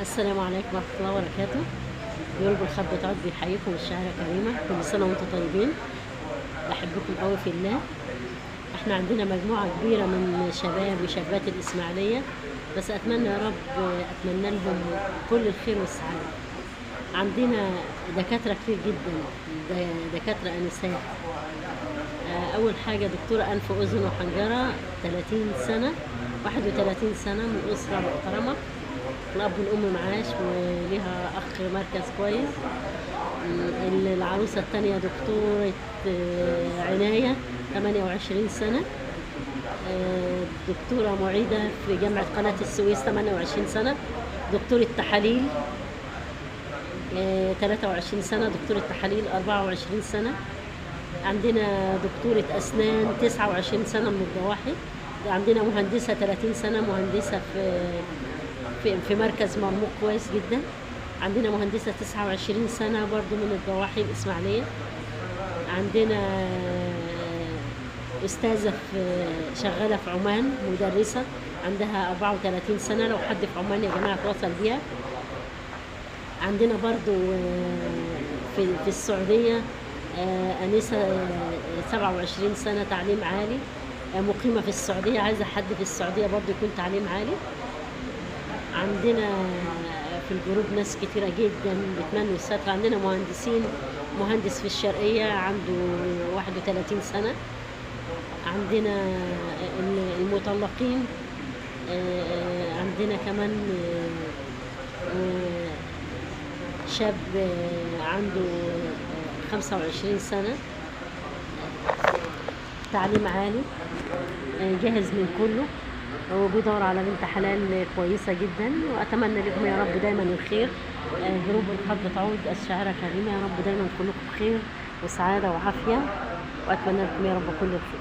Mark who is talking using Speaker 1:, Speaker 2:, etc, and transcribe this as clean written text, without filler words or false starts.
Speaker 1: السلام عليكم ورحمة الله وبركاته. جروب الخط بتعود بيحييكم الشهر كريمة، كل سنة وانتم طيبين. بحبكم قوي في الله. احنا عندنا مجموعة كبيرة من شباب وشابات الإسماعيلية، بس أتمنى يا رب أتمنى لهم كل الخير والسعادة. عندنا دكاترة كتير جدا، دكاترة أنسات. أول حاجة دكتورة أنف وأذن وحنجرة، 30 سنة 31 سنة، من أسرة محترمة. الأب والأم معاش وليها أخ مركز كويس. العروسة التانية دكتورة عناية، 28 سنة. دكتورة معيدة في جامعة قناة السويس، 28 سنة. دكتورة تحاليل 23 سنة. دكتورة تحاليل 24 سنة. عندنا دكتورة أسنان 29 سنة من الضواحي. عندنا مهندسة 30 سنة، مهندسة في مركز مرموق كويس جدا. عندنا مهندسة 29 سنة برضو من الضواحي الإسماعيلية. عندنا أستاذة شغالة في عمان، مدرسة عندها 34 سنة. لو حد في عمان يا جماعة تواصل بيها. عندنا برضو في السعودية أنسة 27 سنة، تعليم عالي، مقيمة في السعودية، عايزة حد في السعودية برضو يكون تعليم عالي. عندنا في الجروب ناس كتيرة جدا بتمنوا الستر. عندنا مهندسين، مهندس في الشرقية عنده 31 سنة. عندنا المطلقين، عندنا كمان شاب عنده 25 سنة، تعليم عالي، جاهز من كله، وبيدور على بنت حلال كويسة جدا. وأتمنى لكم يا رب دايما الخير. جروب الخط بتعود الشعارة كريمة، يا رب دايما كلكم بخير وسعادة وعافية، وأتمنى لكم يا رب كل الخير.